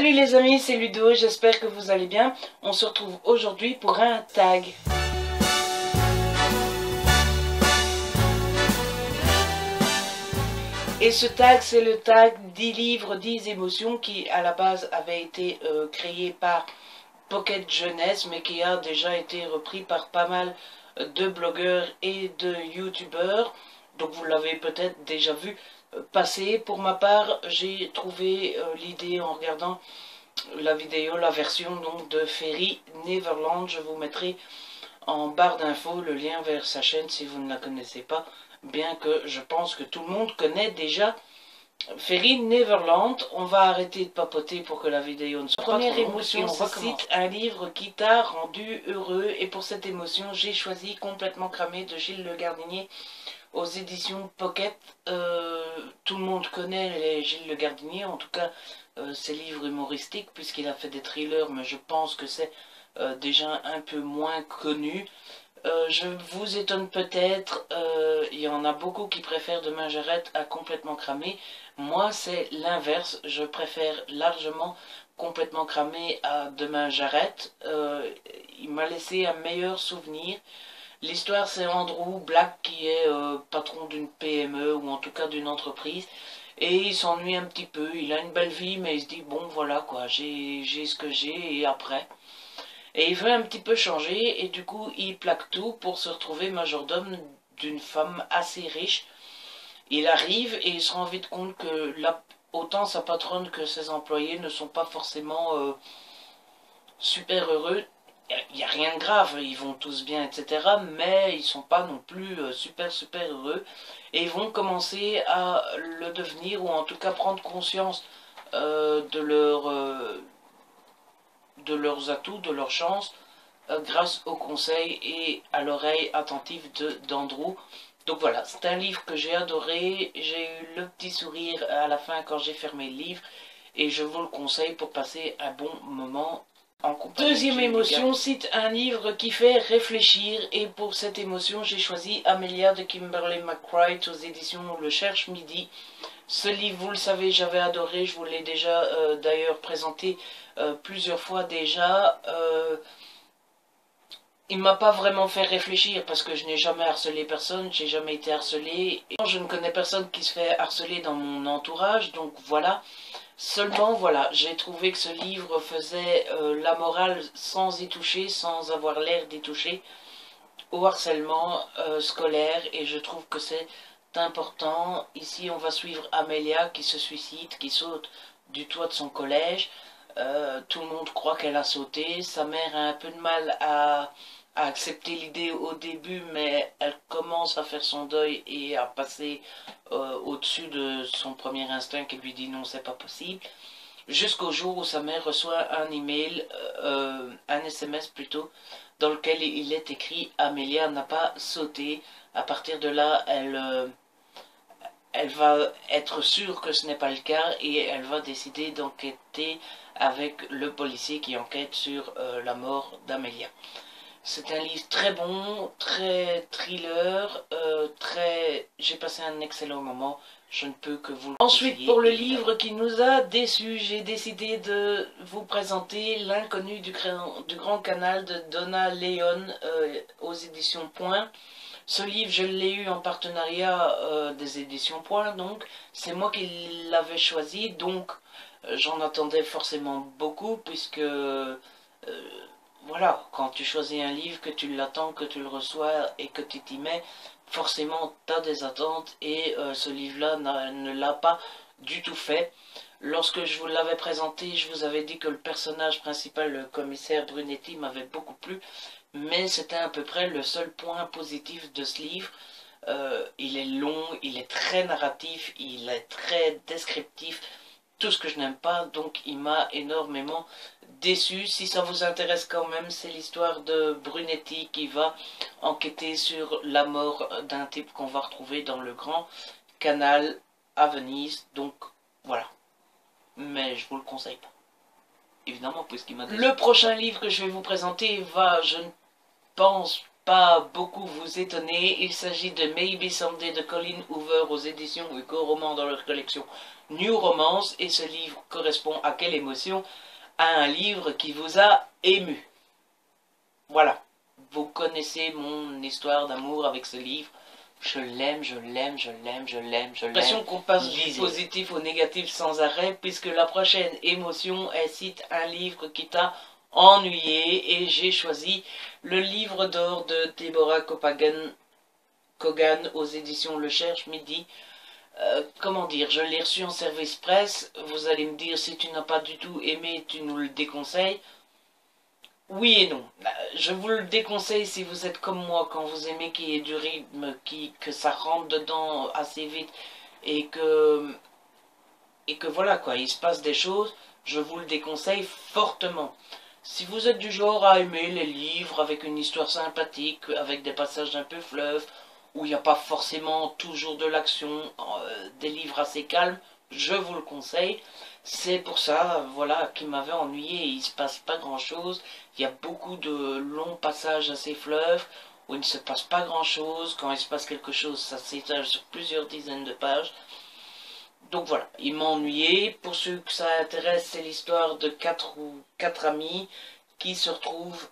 Salut les amis, c'est Ludo, j'espère que vous allez bien. On se retrouve aujourd'hui pour un tag. Et ce tag, c'est le tag 10 livres, 10 émotions qui à la base avait été créé par Pocket Jeunesse, mais qui a déjà été repris par pas mal de blogueurs et de youtubeurs. Donc vous l'avez peut-être déjà vu passer. Pour ma part, j'ai trouvé l'idée en regardant la vidéo, la version donc de Fairy Neverland. Je vous mettrai en barre d'infos le lien vers sa chaîne si vous ne la connaissez pas, bien que je pense que tout le monde connaît déjà Fairy Neverland. On va arrêter de papoter pour que la vidéo ne soit pas trop longue. Première émotion, on cite un livre qui t'a rendu heureux, et pour cette émotion j'ai choisi Complètement cramé de Gilles Le Gardinier aux éditions Pocket. Tout le monde connaît Gilles Le Gardinier, en tout cas ses livres humoristiques, puisqu'il a fait des thrillers, mais je pense que c'est déjà un peu moins connu. Je vous étonne peut-être, il y en a beaucoup qui préfèrent Demain j'arrête à Complètement cramé. Moi c'est l'inverse, je préfère largement Complètement cramé à Demain j'arrête. Il m'a laissé un meilleur souvenir. L'histoire, c'est Andrew Black qui est patron d'une PME, ou en tout cas d'une entreprise, et il s'ennuie un petit peu. Il a une belle vie, mais il se dit bon voilà quoi, j'ai ce que j'ai, et après. Et il veut un petit peu changer, et du coup il plaque tout pour se retrouver majordome d'une femme assez riche. Il arrive et il se rend vite compte que autant sa patronne que ses employés ne sont pas forcément super heureux. Il n'y a rien de grave, ils vont tous bien, etc. Mais ils sont pas non plus super heureux. Et ils vont commencer à le devenir, ou en tout cas prendre conscience de leurs atouts, de leurs chances, grâce au conseil et à l'oreille attentive d'Andrew. Donc voilà, c'est un livre que j'ai adoré. J'ai eu le petit sourire à la fin quand j'ai fermé le livre. Et je vous le conseille pour passer un bon moment. Deuxième émotion, cite un livre qui fait réfléchir, et pour cette émotion j'ai choisi Amelia de Kimberly McBride aux éditions Le Cherche Midi. Ce livre, vous le savez, j'avais adoré, je vous l'ai déjà d'ailleurs présenté plusieurs fois déjà. Il m'a pas vraiment fait réfléchir parce que je n'ai jamais harcelé personne, j'ai jamais été harcelé. Et je ne connais personne qui se fait harceler dans mon entourage, donc voilà. Seulement, voilà, j'ai trouvé que ce livre faisait la morale sans y toucher, sans avoir l'air d'y toucher, au harcèlement scolaire, et je trouve que c'est important. Ici, on va suivre Amelia qui se suicide, qui saute du toit de son collège. Tout le monde croit qu'elle a sauté. Sa mère a un peu de mal à accepter l'idée au début, mais elle commence à faire son deuil et à passer au-dessus de son premier instinct qui lui dit non, c'est pas possible, jusqu'au jour où sa mère reçoit un email, un SMS plutôt, dans lequel il est écrit Amelia n'a pas sauté. À partir de là, elle va être sûre que ce n'est pas le cas, et elle va décider d'enquêter avec le policier qui enquête sur la mort d'Amelia. C'est un livre très bon, très thriller, j'ai passé un excellent moment, je ne peux que vous le conseiller. Ensuite, pour le livre qui nous a déçus, j'ai décidé de vous présenter L'inconnu du grand canal de Donna Leon aux éditions Point. Ce livre, je l'ai eu en partenariat des éditions Point, donc c'est moi qui l'avais choisi, donc j'en attendais forcément beaucoup, puisque voilà, quand tu choisis un livre, que tu l'attends, que tu le reçois et que tu t'y mets, forcément tu as des attentes, et ce livre-là ne l'a pas du tout fait. Lorsque je vous l'avais présenté, je vous avais dit que le personnage principal, le commissaire Brunetti, m'avait beaucoup plu, mais c'était à peu près le seul point positif de ce livre. Il est long, il est très narratif, il est très descriptif, tout ce que je n'aime pas, donc il m'a énormément déçu. Si ça vous intéresse quand même, c'est l'histoire de Brunetti qui va enquêter sur la mort d'un type qu'on va retrouver dans le Grand Canal à Venise, donc voilà. Mais je vous le conseille pas, évidemment, puisqu'il m'a déçu. Le prochain livre que je vais vous présenter va, je ne pense pas beaucoup vous étonner. Il s'agit de Maybe Someday de Colin Hoover aux éditions Hugo Roman dans leur collection New Romance. Et ce livre correspond à quelle émotion? À un livre qui vous a ému. Voilà. Vous connaissez mon histoire d'amour avec ce livre. Je l'aime, je l'aime, je l'aime, je l'aime, je l'aime. J'ai l'impression qu'on passe du positif au négatif sans arrêt, puisque la prochaine émotion, elle cite un livre qui t'a ennuyé, et j'ai choisi le livre d'or de Deborah Kogan aux éditions Le Cherche Midi. Comment dire, je l'ai reçu en service presse. Vous allez me dire, si tu n'as pas du tout aimé, tu nous le déconseilles. Oui et non. Je vous le déconseille si vous êtes comme moi, quand vous aimez qu'il y ait du rythme, que ça rentre dedans assez vite et que voilà quoi, il se passe des choses. Je vous le déconseille fortement. Si vous êtes du genre à aimer les livres avec une histoire sympathique, avec des passages un peu fleuves, où il n'y a pas forcément toujours de l'action, des livres assez calmes, je vous le conseille. C'est pour ça, voilà, qui m'avait ennuyé. Il se passe pas grand chose. Il y a beaucoup de longs passages assez fleuves où il ne se passe pas grand chose. Quand il se passe quelque chose, ça s'étale sur plusieurs dizaines de pages. Donc voilà, il m'a ennuyé. Pour ceux que ça intéresse, c'est l'histoire de quatre amis qui se retrouvent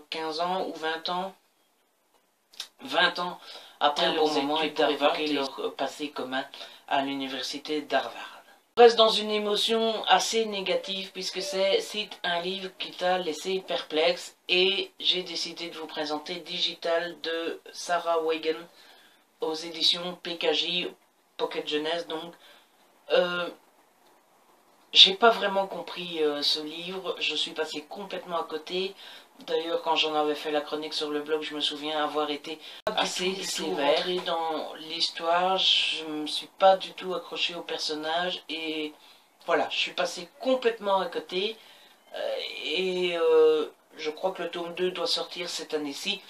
15 ans ou 20 ans. 20 ans après leurs moment et pour évoquer leur passé commun à l'université d'Harvard. Je reste dans une émotion assez négative puisque c'est un livre qui t'a laissé perplexe, et j'ai décidé de vous présenter Digital de Sarah Wagan aux éditions PKJ, Pocket Jeunesse donc. J'ai pas vraiment compris ce livre, je suis passé complètement à côté. D'ailleurs, quand j'en avais fait la chronique sur le blog, je me souviens avoir été assez sévère dans l'histoire. Je me suis pas du tout accroché au personnage et voilà, je suis passé complètement à côté. Je crois que le tome 2 doit sortir cette année-ci.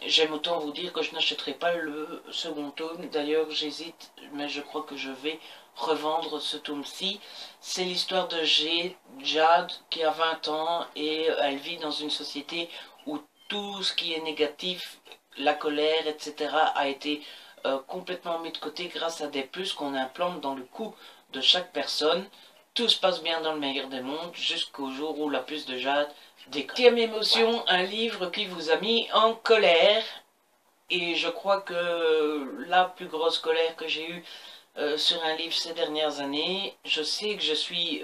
J'aime autant vous dire que je n'achèterai pas le second tome. D'ailleurs, j'hésite, mais je crois que je vais revendre ce tome-ci. C'est l'histoire de Jade qui a 20 ans et elle vit dans une société où tout ce qui est négatif, la colère, etc. a été complètement mis de côté grâce à des puces qu'on implante dans le cou de chaque personne. Tout se passe bien dans le meilleur des mondes jusqu'au jour où la puce de Jade déconne. Deuxième émotion, un livre qui vous a mis en colère. Et je crois que la plus grosse colère que j'ai eue sur un livre ces dernières années, je sais que je suis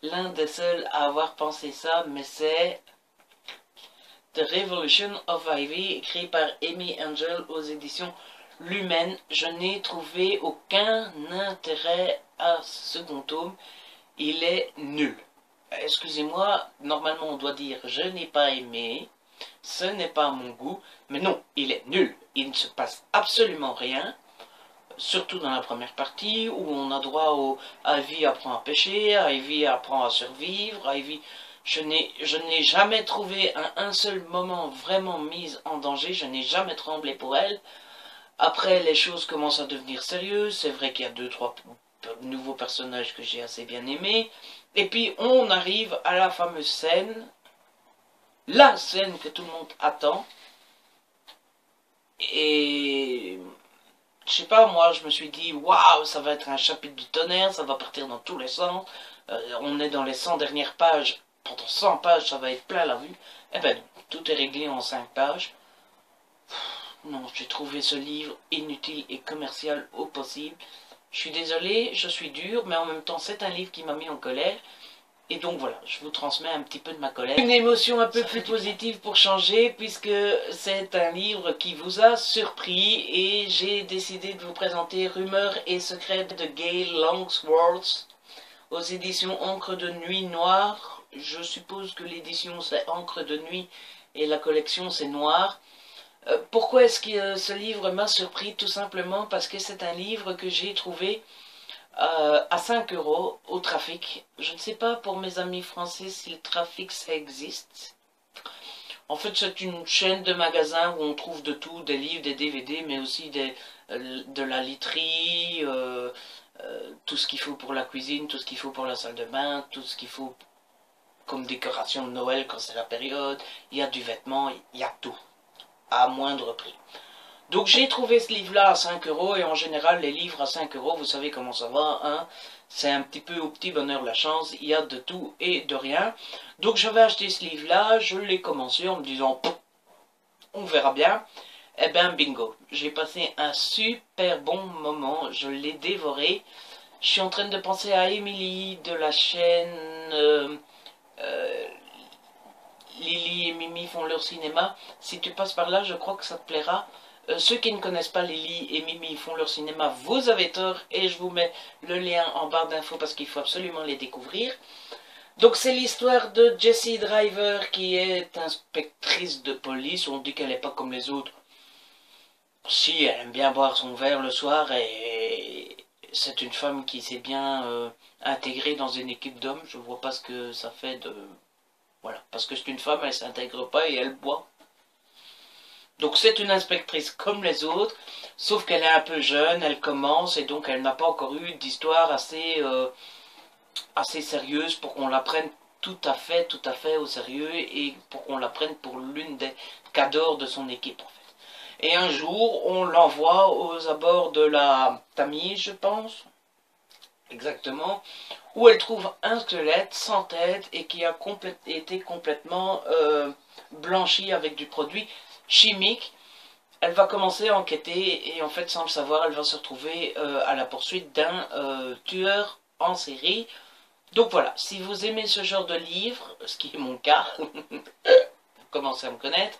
l'un des seuls à avoir pensé ça, mais c'est The Revolution of Ivy, écrit par Amy Angel aux éditions Lumen. Je n'ai trouvé aucun intérêt à ce second tome. Il est nul. Excusez-moi, normalement on doit dire je n'ai pas aimé, ce n'est pas mon goût, mais non, il est nul. Il ne se passe absolument rien, surtout dans la première partie où on a droit à Ivy apprend à pêcher, à Ivy apprend à survivre, à Ivy... Je n'ai jamais trouvé un seul moment vraiment mise en danger, je n'ai jamais tremblé pour elle. Après, les choses commencent à devenir sérieuses, c'est vrai qu'il y a 2-3 nouveaux personnages que j'ai assez bien aimés. Et puis on arrive à la fameuse scène, la scène que tout le monde attend. Et je sais pas, moi je me suis dit, waouh, ça va être un chapitre du tonnerre, ça va partir dans tous les sens. On est dans les 100 dernières pages, pendant 100 pages ça va être plein la vue. Eh ben tout est réglé en 5 pages. Non, j'ai trouvé ce livre inutile et commercial au possible. Je suis désolé, je suis dur, mais en même temps c'est un livre qui m'a mis en colère. Et donc voilà, je vous transmets un petit peu de ma colère. Une émotion un peu plus positive pour changer, puisque c'est un livre qui vous a surpris. Et j'ai décidé de vous présenter Rumeurs et secrets de Gail Longsworth aux éditions Encre de Nuit Noire. Je suppose que l'édition c'est Encre de Nuit et la collection c'est Noir. Pourquoi est-ce que ce livre m'a surpris? Tout simplement parce que c'est un livre que j'ai trouvé à 5 € au trafic. Je ne sais pas pour mes amis français si le trafic ça existe. En fait c'est une chaîne de magasins où on trouve de tout, des livres, des DVD, mais aussi de la literie, tout ce qu'il faut pour la cuisine, tout ce qu'il faut pour la salle de bain, tout ce qu'il faut comme décoration de Noël quand c'est la période. Il y a du vêtement, il y a tout. à moindre prix. Donc j'ai trouvé ce livre-là à 5 € et en général les livres à 5 €, vous savez comment ça va, hein, c'est un petit peu au petit bonheur la chance, il y a de tout et de rien. Donc j'avais acheté ce livre-là, je l'ai commencé en me disant on verra bien. Eh ben bingo, j'ai passé un super bon moment, je l'ai dévoré. Je suis en train de penser à Emily de la chaîne Lily et Mimi font leur cinéma. Si tu passes par là, je crois que ça te plaira. Ceux qui ne connaissent pas Lily et Mimi font leur cinéma, vous avez tort et je vous mets le lien en barre d'infos parce qu'il faut absolument les découvrir. Donc c'est l'histoire de Jessie Driver qui est inspectrice de police. On dit qu'elle n'est pas comme les autres. Si, elle aime bien boire son verre le soir et c'est une femme qui s'est bien intégrée dans une équipe d'hommes. Je vois pas ce que ça fait de... Voilà, parce que c'est une femme, elle s'intègre pas et elle boit. Donc c'est une inspectrice comme les autres, sauf qu'elle est un peu jeune, elle commence et donc elle n'a pas encore eu d'histoire assez sérieuse pour qu'on la prenne tout à fait au sérieux et pour qu'on la prenne pour l'une des cadors de son équipe en fait. Et un jour, on l'envoie aux abords de la Tamise, je pense, exactement, où elle trouve un squelette sans tête et qui a été complètement blanchi avec du produit chimique. Elle va commencer à enquêter et en fait, sans le savoir, elle va se retrouver à la poursuite d'un tueur en série. Donc voilà, si vous aimez ce genre de livre, ce qui est mon cas, vous commencez à me connaître,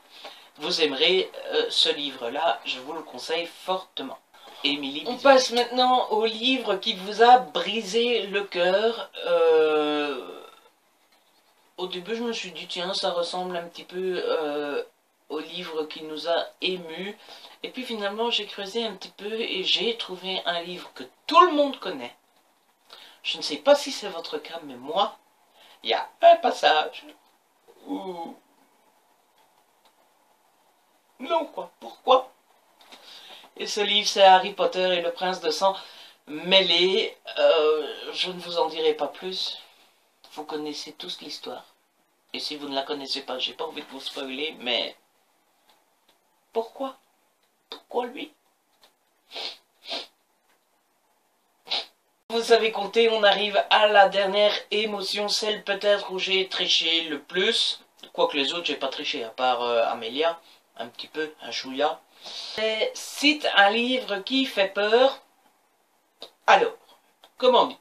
vous aimerez ce livre-là, je vous le conseille fortement. Émilie, on passe maintenant au livre qui vous a brisé le cœur. Au début, je me suis dit, tiens, ça ressemble un petit peu au livre qui nous a émus. Et puis finalement, j'ai creusé un petit peu et j'ai trouvé un livre que tout le monde connaît. Je ne sais pas si c'est votre cas, mais moi, il y a un passage où... Non, quoi. Pourquoi? Et ce livre, c'est Harry Potter et le Prince de Sang mêlé. Je ne vous en dirai pas plus. Vous connaissez tous l'histoire. Et si vous ne la connaissez pas, j'ai pas envie de vous spoiler, mais... Pourquoi? Pourquoi lui? Vous savez compter, on arrive à la dernière émotion, celle peut-être où j'ai triché le plus. Quoique les autres, j'ai pas triché, à part Amélia, un petit peu, un chouïa. Cite un livre qui fait peur. Alors, comment dire?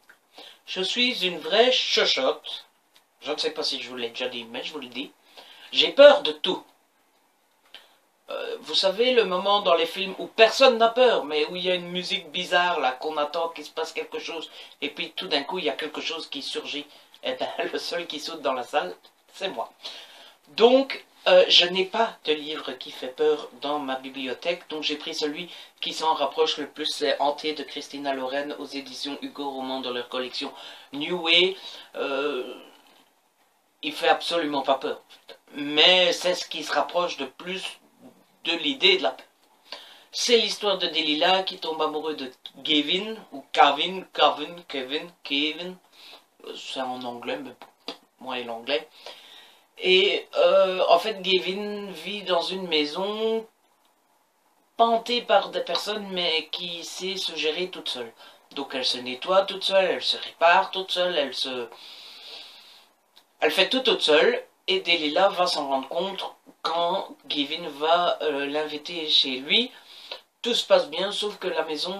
Je suis une vraie chochotte. Je ne sais pas si je vous l'ai déjà dit, mais je vous le dis. J'ai peur de tout. Vous savez, le moment dans les films où personne n'a peur, mais où il y a une musique bizarre, là, qu'on attend qu'il se passe quelque chose, et puis tout d'un coup, il y a quelque chose qui surgit. Eh bien, le seul qui saute dans la salle, c'est moi. Donc, je n'ai pas de livre qui fait peur dans ma bibliothèque, donc j'ai pris celui qui s'en rapproche le plus, c'est Hanté de Christina Loren aux éditions Hugo Roman dans leur collection New Way. Il fait absolument pas peur, mais c'est ce qui se rapproche de plus de l'idée de la peur. C'est l'histoire de Delilah qui tombe amoureux de Kevin, ou Kevin, c'est en anglais, mais moi et l'anglais. Et en fait, Kevin vit dans une maison pas hantée par des personnes, mais qui sait se gérer toute seule. Donc elle se nettoie toute seule, elle se répare toute seule, elle fait tout toute seule. Et Delilah va s'en rendre compte quand Kevin va l'inviter chez lui. Tout se passe bien, sauf que la maison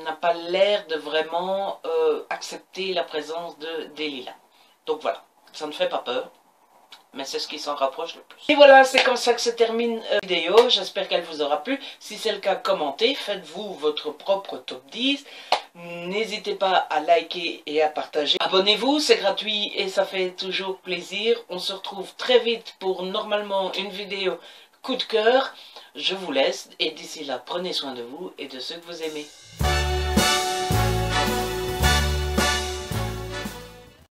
n'a pas l'air de vraiment accepter la présence de Delilah. Donc voilà, ça ne fait pas peur, mais c'est ce qui s'en rapproche le plus. Et voilà, c'est comme ça que se termine la vidéo. J'espère qu'elle vous aura plu. Si c'est le cas, commentez, faites-vous votre propre top 10. N'hésitez pas à liker et à partager. Abonnez-vous, c'est gratuit et ça fait toujours plaisir. On se retrouve très vite pour normalement une vidéo coup de cœur. Je vous laisse et d'ici là, prenez soin de vous et de ceux que vous aimez.